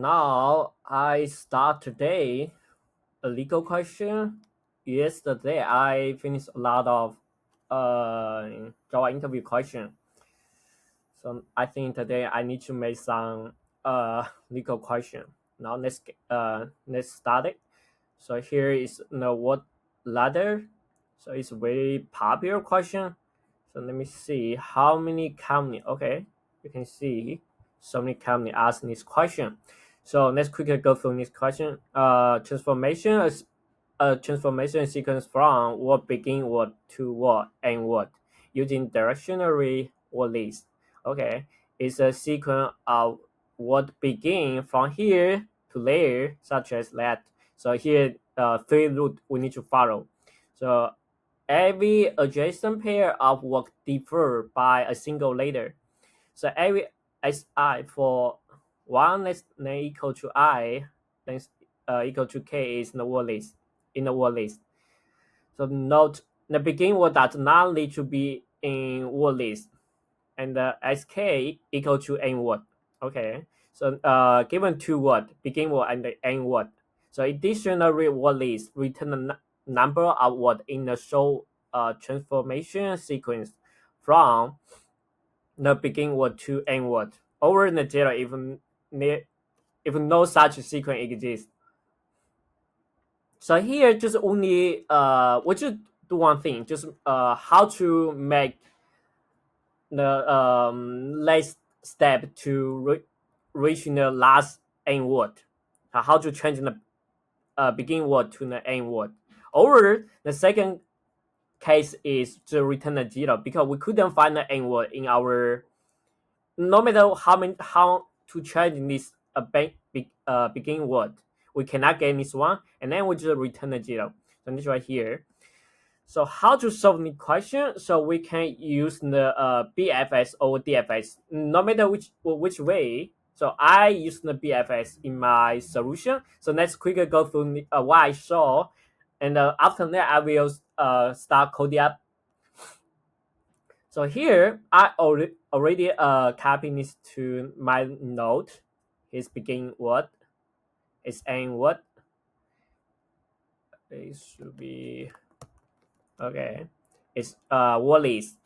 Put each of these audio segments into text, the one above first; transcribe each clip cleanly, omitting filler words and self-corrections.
Now I start today a legal question. Yesterday I finished a lot of Java interview question. So I think today I need to make some legal question. Now let's start it. So here is the word ladder. So it's a very popular question. So let me see how many company. Okay, you can see so many company asking this question. So let's quickly go through this question. Transformation is a transformation sequence from word begin word to word end word using directionary word list. Okay, it's a sequence of word begin from here to there, such as that. So here, three route we need to follow. So every adjacent pair of words differ by a single letter. So every si for one less than equal to I, then equal to k is in the word list. In the word list. So note the begin word does not need to be in word list, and the sk equal to end word. Okay. So given two word begin word and the end word. So a dictionary word list return the number of word in the show transformation sequence from the begin word to end word over the zero if no such sequence exists. So here just only we just do one thing, just how to make the last step to reaching the last end word. How to change the begin word to the end word. Or the second case is to return a zero because we couldn't find the end word in our. No matter how to change this begin word, we cannot get this one, and then we just return a zero. So this right here. So how to solve the question? So we can use the BFS or DFS, no matter which way. So I use the BFS in my solution. So let's quickly go through what I saw, and after that I will start coding up. So here I already copied this to my note. His begin word, his end word. It should be okay. It's Wallace.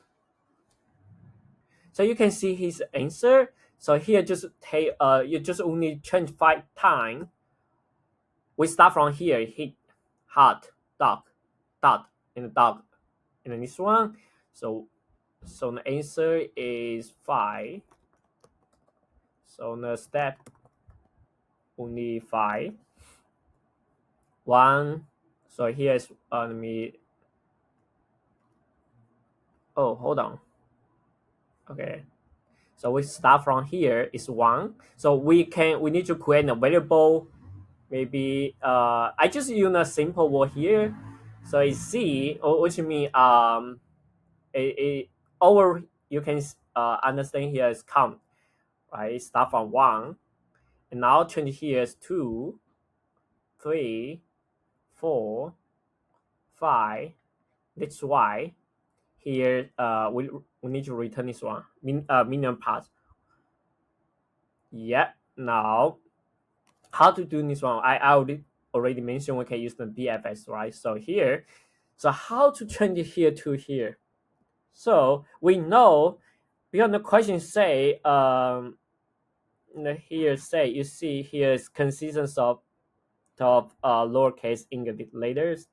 So you can see his answer. So here just take you just only change 5 times. We start from here, hit, hot, dog, dot, and dog. And then this one. So the answer is 5. So the step only 5. 1. So here's let me. Oh, hold on. Okay. So we start from here is 1. So we need to create a variable. Maybe I just use a simple word here. So it's C, which means it over you can understand here is count, right? Start from 1, and now change here is 2, 3, 4, 5. That's why here we need to return this one minimum path. Yeah. Now how to do this one? I already mentioned we can use the BFS, right? So here, so how to change it here to here? So we know because the question say here say you see here is consistence of lowercase English letters.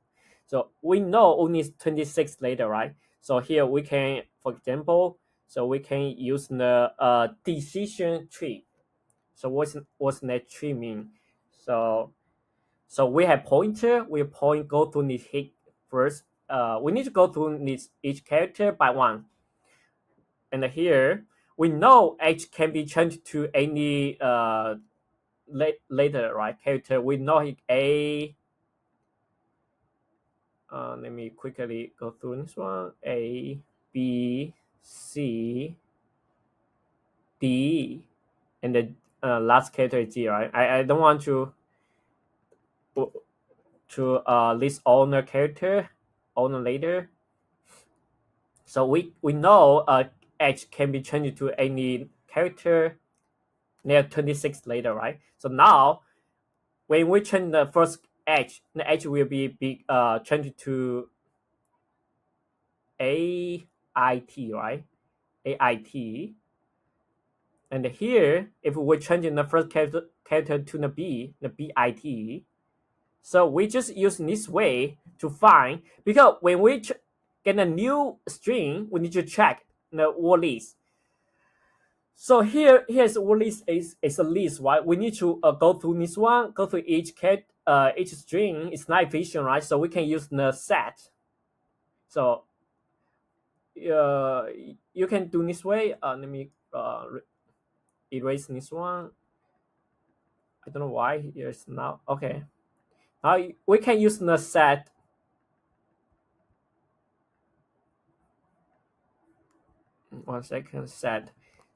So we know only 26 letter, right? So here we can, for example, so we can use the decision tree. So what's that tree mean? So we have pointer. We go through this hit first. We need to go through this each character by one. And here we know H can be changed to any later, right, character. We know A. Let me quickly go through this one. A, B, C, D, and the last character is G, right? I don't want to list all the character on later. So we know H can be changed to any character negative 26 later, right? So now when we change the first edge, the edge will be changed to AIT, right? AIT. And here, if we change the first character to the BIT, so we just use this way to find, because when we get a new string, we need to check the word list. So here's word list is a list, right? We need to go through this one, go through each string. It's not efficient, right? So we can use the set. So you can do this way. Let me erase this one. I don't know why here's now. Okay. Now we can use the set. One second, set.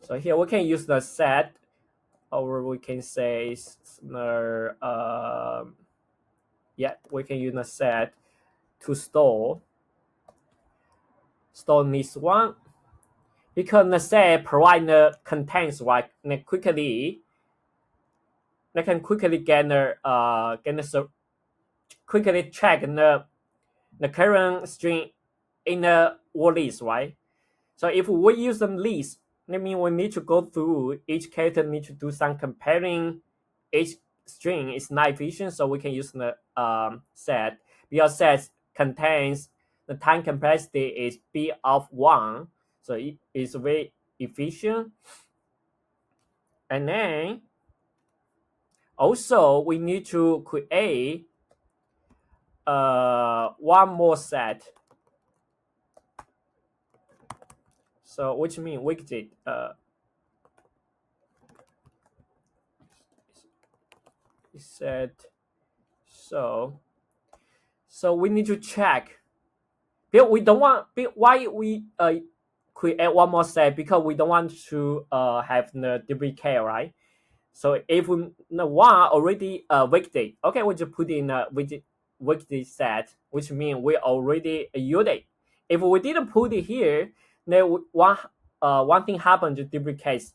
So here we can use the set, or we can say the yeah, we can use the set to store this one, because the set provide the contents, right? And quickly they can quickly quickly check the current string in the word list, right? So if we use the list, that means we need to go through each character, need to do some comparing each string. It's not efficient, so we can use the set, because set contains the time complexity is b of 1, so it is very efficient. And then also we need to create one more set. So which means widget set. So we need to check. But we don't want. Why we create one more set? Because we don't want to have the duplicate, right? So if the one already widget, okay, we just put in a widget set, which means we already use it. If we didn't put it here, then one thing happened to duplicate.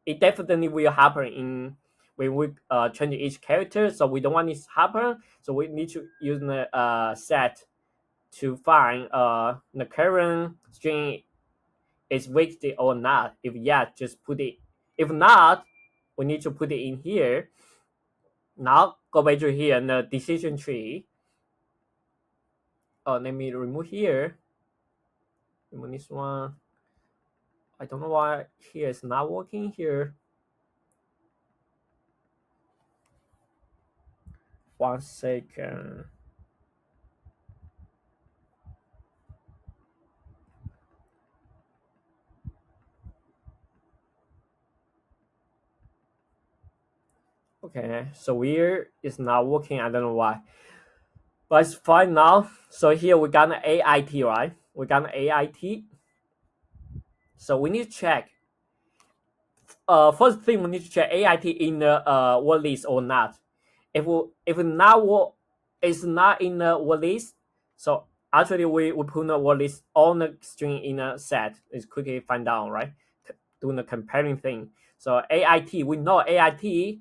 It definitely will happen in when we change each character. So we don't want this to happen. So we need to use the set to find the current string is widget or not. If yeah, just put it. If not, we need to put it in here. Now go back to here in the decision tree. Let me remove here. Remove this one. I don't know why here is not working here. 1 second. Okay, so here it's not working. I don't know why, but it's fine now. So here we got an AIT, right? We got an AIT. So we need to check. First thing we need to check AIT in the word list or not. If not it's not in the word list, so actually we put the word list on the string in a set. It's quickly find out, right? Doing the comparing thing. So AIT, we know AIT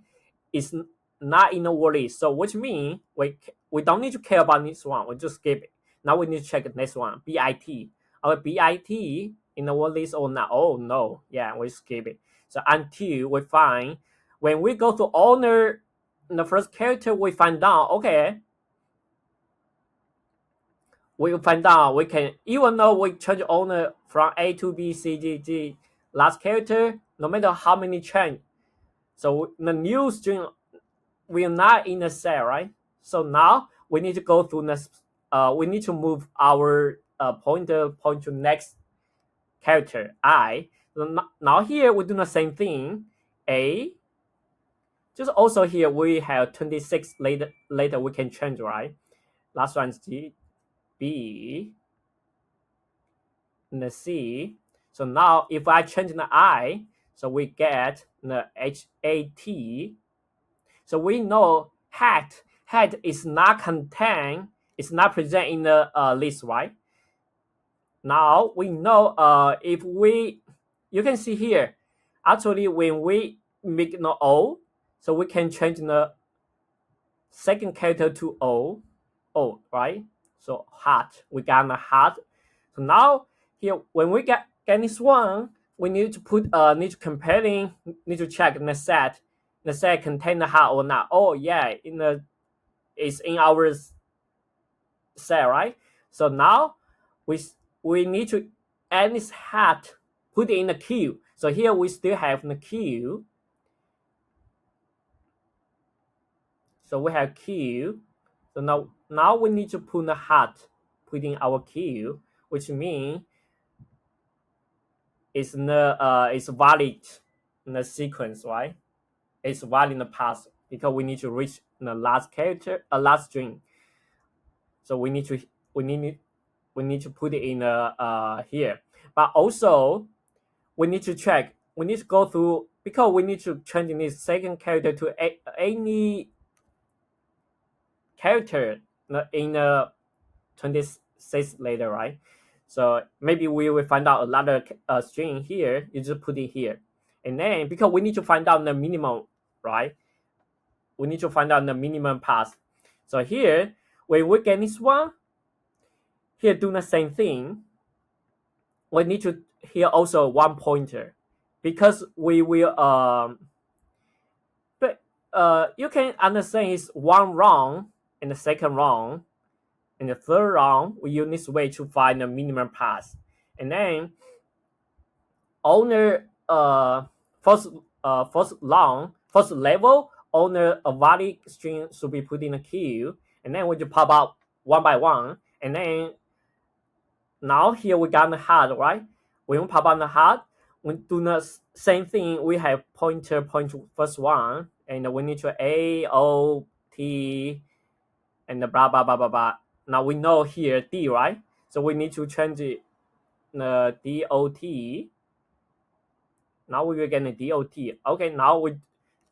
is not in the word list. So which means we don't need to care about this one. We just skip it. Now we need to check the next one. BIT. Our BIT in the word list or not? Oh no. Yeah, we skip it. So until we find, when we go to owner the first character, we find out, okay, we find out we can, even though we change owner from A to B, C, D, G, last character, no matter how many change, so the new string will not in the set, right? So now we need to go through this. We need to move our pointer point to next character I. So now here we do the same thing. A. Just also here we have 26 later we can change, right? Last one is G, B, and the C. So now if I change the I, so we get the HAT. So we know hat is not contained, it's not present in the list, right? Now we know if we, you can see here, actually when we make no O, so we can change the second character to O, right? So heart, we got the heart. So now here, when we get this one, we need to put need to comparing, need to check the set contain the heart or not. Oh yeah, it's in our set, right? So now we we need to add this heart, put it in the queue. So here we still have the queue. So we have queue. So now we need to put the heart, put in our queue, which means it's valid in the sequence, right? It's valid in the path because we need to reach the last character, last string. So we need to put it in here. But also we need to check. We need to go through because we need to change this second character to any character in 26 later, right? So maybe we will find out another string here. You just put it here, and then because we need to find out the minimum, right? We need to find out the minimum path. So here, when we get this one, here do the same thing. We need to here also one pointer, because we will but you can understand it's one wrong and the second wrong. In the third round, we use this way to find the minimum pass. And then on the first level, on a valid string should be put in a queue. And then we just pop out one by one. And then now here we got the heart, right? When we pop on the heart, we do the same thing. We have pointer point to first one. And we need to A, O, T, and the blah, blah, blah, blah, blah. Now we know here D, right? So we need to change it the DOT. Now we will get the DOT. Okay, now we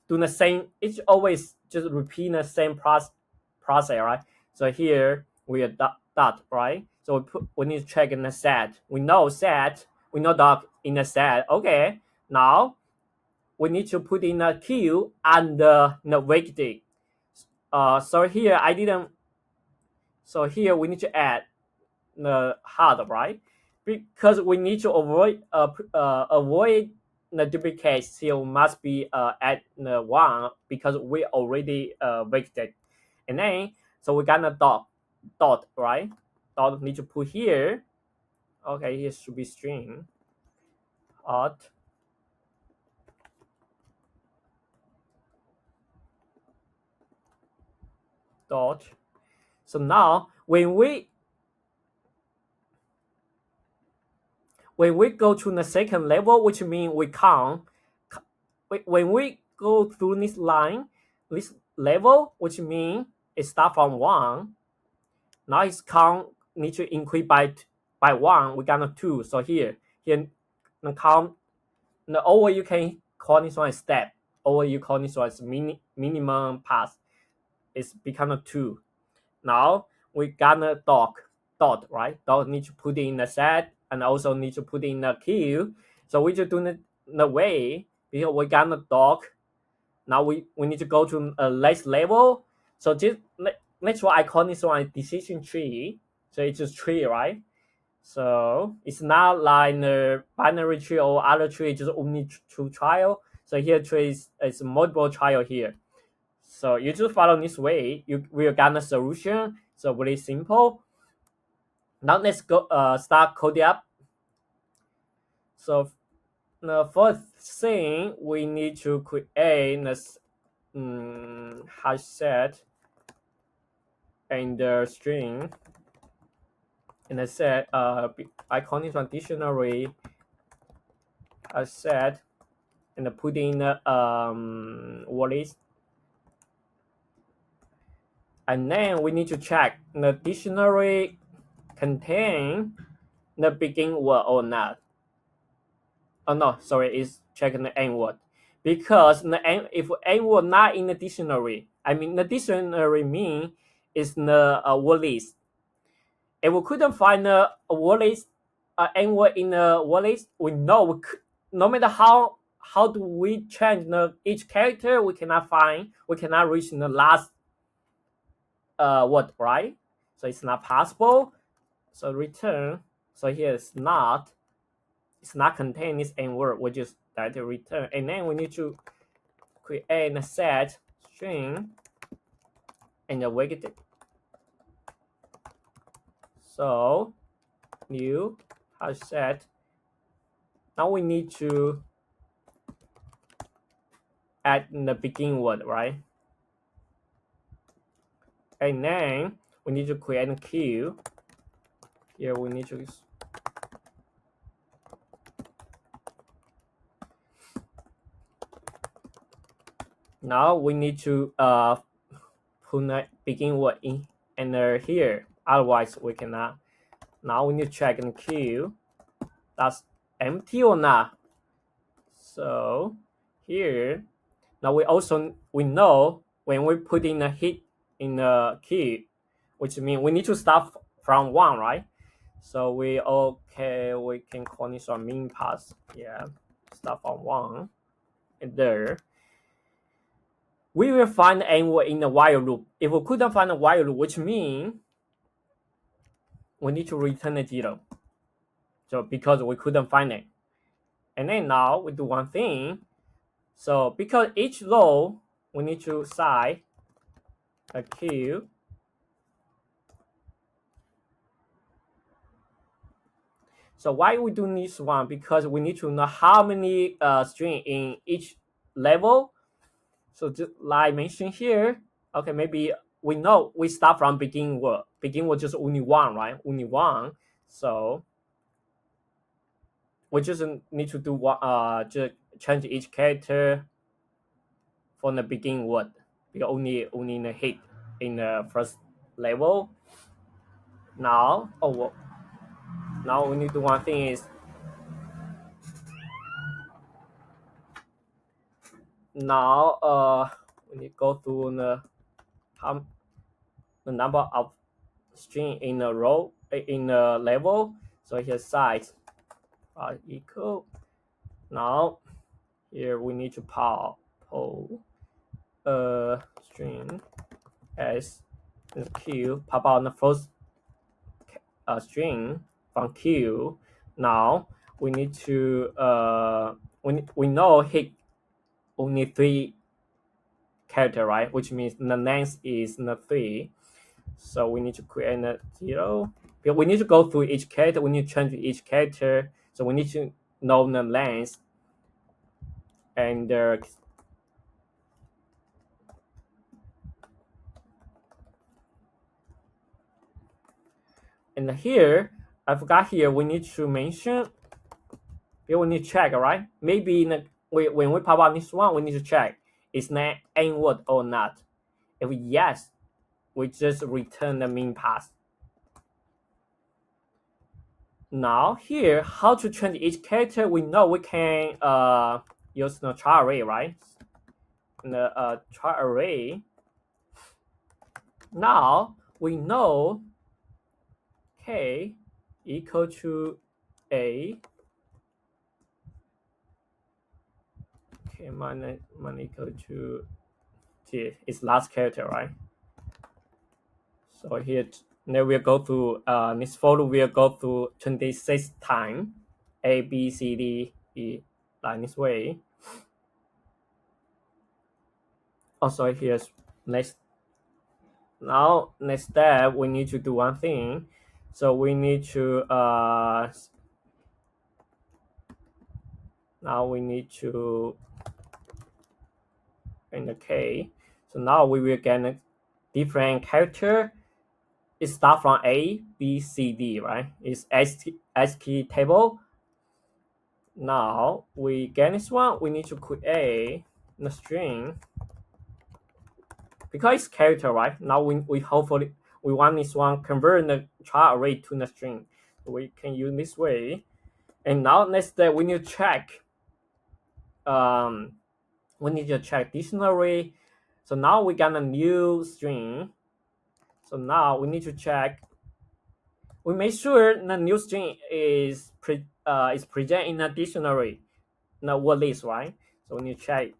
do the same. It's always just repeat the same process, right? So here we are dot, right? So we need to check in the set. We know dot in the set. Okay, now we need to put in a queue and the weekday. So here I didn't. So here we need to add the hard, right? Because we need to avoid the duplicates. Here must be at the one because we already vected, and then so we got a dot, right? Dot need to put here. Okay, here should be string dot dot. So now when we go to the second level, which means we count, when we go through this line, this level, which means it start from 1. Now its count need to increase by 1. We got a 2. So here the count, the over you can call this one a step. Over you call this one as minimum pass. It's become a 2. Now we got a dot, right? Dot need to put in the set and also need to put in the queue. So we just do the way because we got a dot. Now we need to go to a next level. So that's why I call this one decision tree. So it's just tree, right? So it's not like the binary tree or other tree, just only two trial. So here tree is multiple trial here. So you just follow this way, you will get a solution. So very simple. Now let's go start coding up. So the first thing we need to create this hash set and the string, and I said I call this one dictionary hash set, and put in what is, and then we need to check the dictionary contain the begin word or not. Oh no, sorry, it's checking the end word, because if end word not in the dictionary, I mean the dictionary mean is the word list. If we couldn't find a word list, end word in the word list, we know no matter how how do we change each character? We cannot reach the last word, right? So it's not possible. So return. So here it's not contain this n word. We just directly return, and then we need to create a set string and the weight it. So new hash set. Now we need to add the begin word, right? And then we need to create a queue. Here we need to now we need to put the begin word in and here. Otherwise we cannot. Now we need to check in queue. That's empty or not. So here now we know when we put in a hit in the key, which means we need to start from 1, right? So we can call this our min pass. Yeah, start from 1 and there. We will find the n word in the while loop. If we couldn't find the while loop, which means we need to return a 0. So because we couldn't find it. And then now we do one thing. So because each row we need to assign a queue. So why we do this one? Because we need to know how many string in each level. So just like mentioned here, okay, maybe we know we start from begin word. Begin word just only 1, right? Only 1. So we just need to do one, just change each character from the begin word. Because only in the hit in the first level. Now, now we need to do one thing is now we need to go through the number of string in a row in a level. So here size are equal. Now here we need to pull string as queue, pop out the first string from queue. Now we need to we know hit only 3 character, right? Which means the length is the 3. So we need to create a 0. We need to go through each character. We need to change each character. So we need to know the length and and here I forgot here we need to mention. We need to check, right? Maybe when we pop out this one, we need to check is that n word or not. If yes, we just return the min pass. Now here, how to change each character? We know we can use the char array, right? The char array. Now we know k equal to a. K minus equal to t is last character, right? So here now we'll go through this photo. We'll go through 26 times. A B C D E like this way. Also here's next. Now next step we need to do one thing. So we need to now we need to in the K. So now we will get a different character. It starts from A, B, C, D, right? It's ASCII table. Now we get this one. We need to create the string because it's character, right? Now we hopefully we want this one convert the char array to the string. So we can use this way. And now next step we need to check. We need to check dictionary. So now we got a new string. So now we need to check. We make sure the new string is present in a dictionary, the word list, right? So we need to check,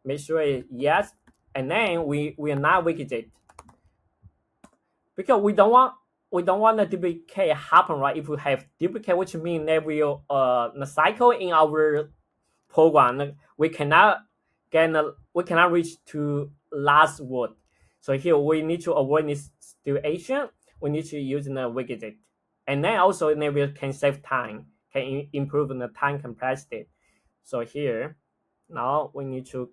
make sure it's yes, and then we are not wicked because we don't want the duplicate happen, right? If we have duplicate, which means that will the cycle in our program we cannot we cannot reach to last word. So here we need to avoid this situation. We need to use the widget, and then also we can save time, can improve the time capacity. So here now we need to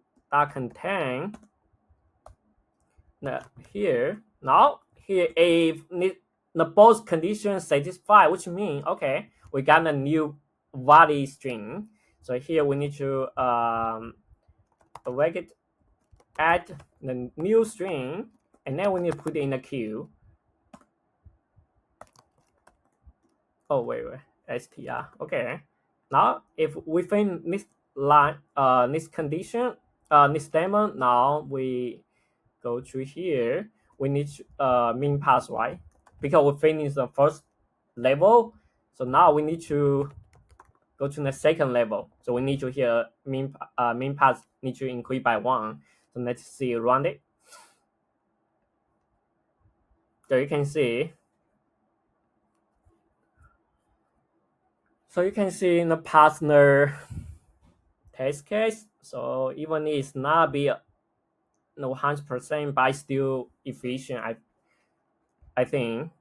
contain here now here if the both conditions satisfied, which means okay we got a new body string. So here we need to it add the new string, and then we need to put it in the queue. Oh wait str. Okay, now if within this line this condition this statement, now we go to here, we need min pass, right? Because we finished the first level, so now we need to go to the second level. So we need to here min pass need to increase by 1. So let's see, run it. So you can see. So you can see in the partner test case. So even it's not be 100%, but still efficient. I think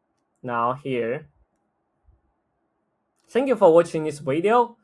now here. Thank you for watching this video.